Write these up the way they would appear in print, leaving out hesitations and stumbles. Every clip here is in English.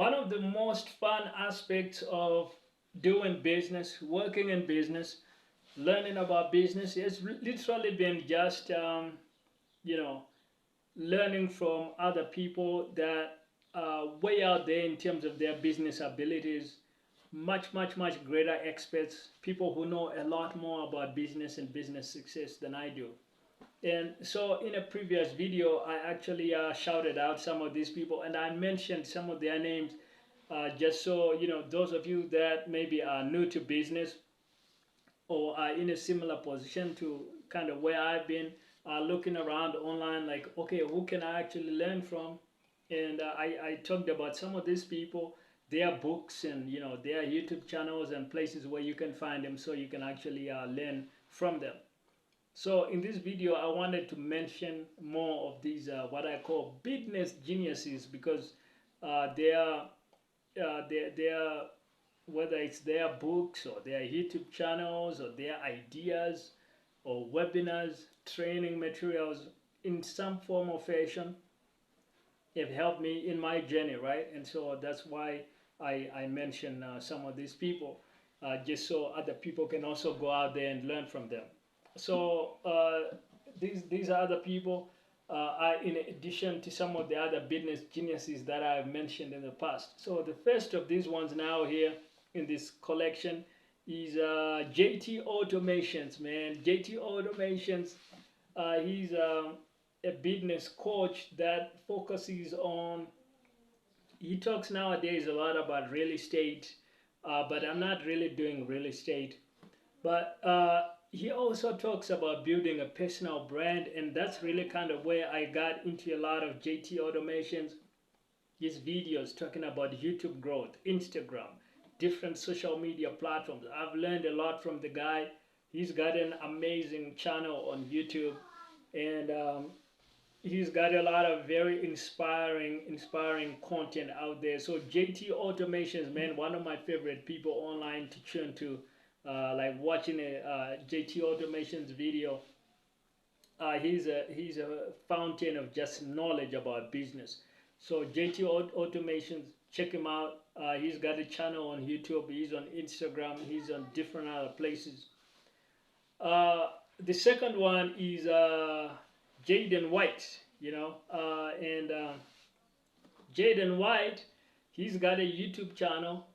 one of the most fun aspects of doing business, working in business, learning about business has literally been just, you know, learning from other people that are way out there in terms of their business abilities, much greater experts, people who know a lot more about business and business success than I do. And so in a previous video, I actually shouted out some of these people and I mentioned some of their names, just so you know, those of you that maybe are new to business or are in a similar position to kind of where I've been, looking around online like, okay, who can I actually learn from? And I talked about some of these people, their books, and you know, their YouTube channels and places where you can find them so you can actually learn from them. So in this video, I wanted to mention more of these what I call business geniuses, because they are whether it's their books or their YouTube channels or their ideas or webinars, training materials in some form or fashion have helped me in my journey, right? And so that's why I mention some of these people, just so other people can also go out there and learn from them. So these are other people, in addition to some of the other business geniuses that I've mentioned in the past. So the first of these ones now here in this collection is JT Automations, man. JT Automations, he's a business coach that focuses on, he talks nowadays a lot about real estate, but I'm not really doing real estate. But he also talks about building a personal brand, and that's really kind of where I got into a lot of JT Automations. His videos talking about YouTube growth, Instagram, different social media platforms. I've learned a lot from the guy. He's got an amazing channel on YouTube, and he's got a lot of very inspiring content out there. So JT Automations, man, one of my favorite people online to tune to, like watching a JT Automations video. He's a fountain of just knowledge about business. So JT Automations, check him out. He's got a channel on YouTube. He's on Instagram. He's on different other places. The second one is Jaden White. You know, and Jaden White, he's got a YouTube channel,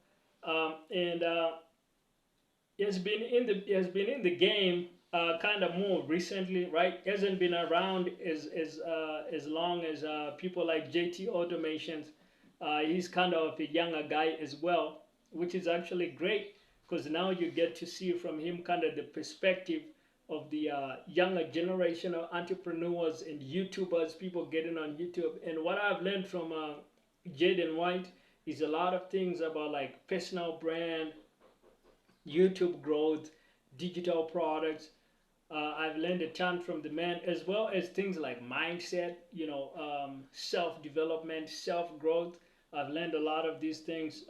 and he has been in the game kind of more recently, right? Hasn't been around as long as people like JT Automations. He's kind of a younger guy as well, which is actually great because now you get to see from him kind of the perspective of the younger generation of entrepreneurs and YouTubers, people getting on YouTube. And what I've learned from Jaden White is a lot of things about like personal brand, YouTube growth, digital products. I've learned a ton from the man, as well as things like mindset, you know, self-development, self-growth. I've learned a lot of these things,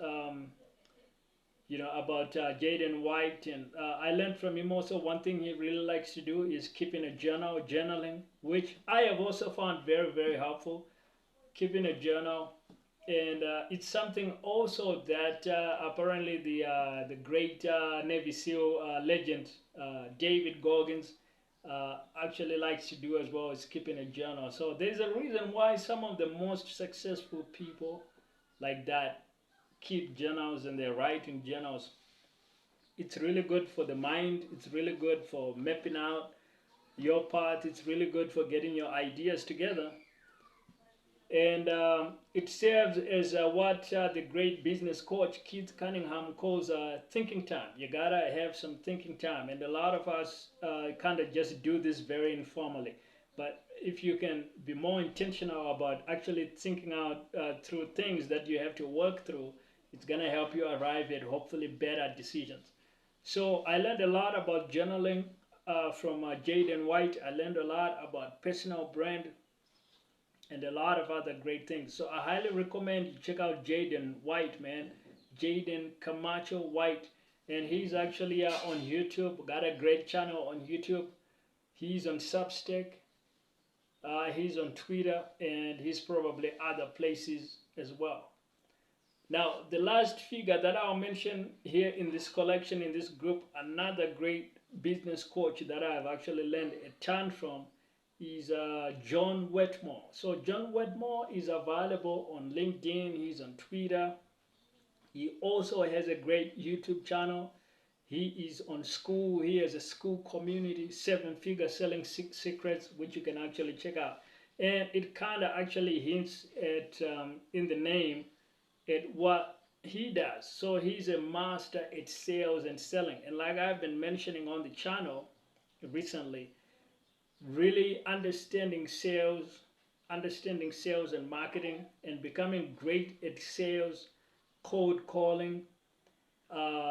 you know, about Jaden White. And I learned from him also one thing he really likes to do is keeping a journal, journaling, which I have also found very helpful. Keeping a journal, and it's something also that apparently the great Navy SEAL legend David Goggins actually likes to do as well, is keeping a journal. So there's a reason why some of the most successful people like that keep journals and they're writing journals. It's really good for the mind. It's really good for mapping out your path. It's really good for getting your ideas together. And it serves as what the great business coach Keith Cunningham calls thinking time. You gotta have some thinking time, and a lot of us kind of just do this very informally. But if you can be more intentional about actually thinking out through things that you have to work through, it's gonna help you arrive at hopefully better decisions. So I learned a lot about journaling from Jaden White. I learned a lot about personal brand and a lot of other great things. So I highly recommend you check out Jaden White, man. Jaden Camacho White. And he's actually on YouTube, got a great channel on YouTube. He's on Substack, he's on Twitter, and he's probably other places as well. Now, the last figure that I'll mention here in this collection, in this group, another great business coach that I've actually learned a ton from is John Wetmore. So John Wetmore is available on LinkedIn, he's on Twitter. He also has a great YouTube channel. He is on school. He has a school community, 7-figure selling secrets, which you can actually check out. And it kind of actually hints at, in the name, at what he does. So he's a master at sales and selling. And like I've been mentioning on the channel recently, really understanding sales and marketing, and becoming great at sales, cold calling,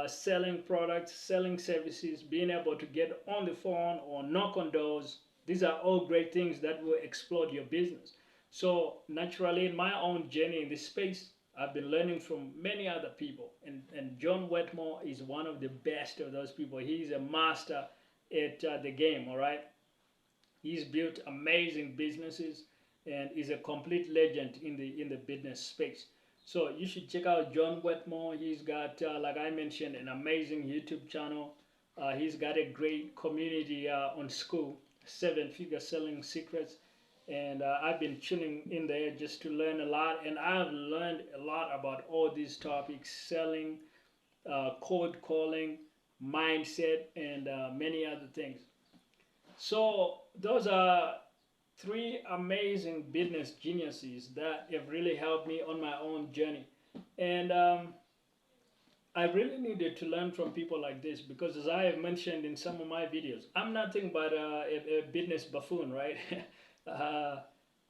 selling products, selling services, being able to get on the phone or knock on doors. These are all great things that will explode your business. So naturally, in my own journey in this space, I've been learning from many other people, and John Wetmore is one of the best of those people. He's a master at the game, all right? He's built amazing businesses and is a complete legend in the business space. So you should check out John Wetmore. He's got, like I mentioned, an amazing YouTube channel. He's got a great community on school, 7-figure selling secrets. And I've been tuning in there just to learn a lot. And I've learned a lot about all these topics: selling, cold calling, mindset, and many other things. So those are three amazing business geniuses that have really helped me on my own journey. And I really needed to learn from people like this because, as I have mentioned in some of my videos, I'm nothing but a business buffoon, right? uh,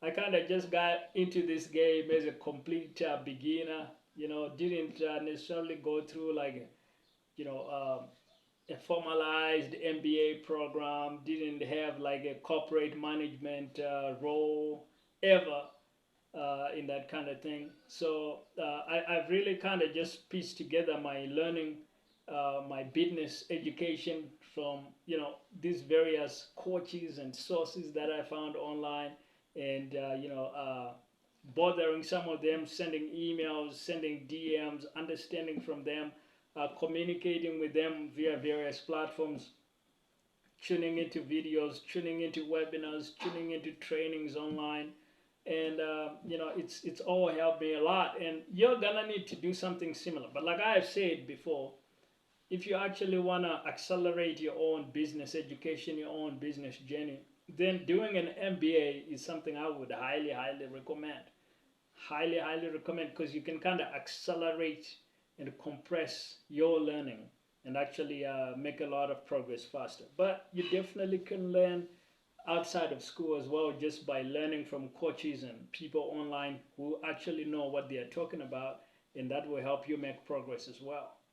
I kind of just got into this game as a complete beginner, didn't necessarily go through like, you know, a formalized MBA program, didn't have like a corporate management role ever in that kind of thing. So I've really kind of just pieced together my learning, my business education from, these various coaches and sources that I found online, and, bothering some of them, sending emails, sending DMs, understanding from them, communicating with them via various platforms, tuning into videos, tuning into webinars, tuning into trainings online. And it's all helped me a lot, and you're gonna need to do something similar. But like I've said before, if you actually want to accelerate your own business education, your own business journey, then doing an MBA is something I would highly recommend. Highly recommend, because you can kind of accelerate and compress your learning and actually make a lot of progress faster. But you definitely can learn outside of school as well, just by learning from coaches and people online who actually know what they are talking about, and that will help you make progress as well.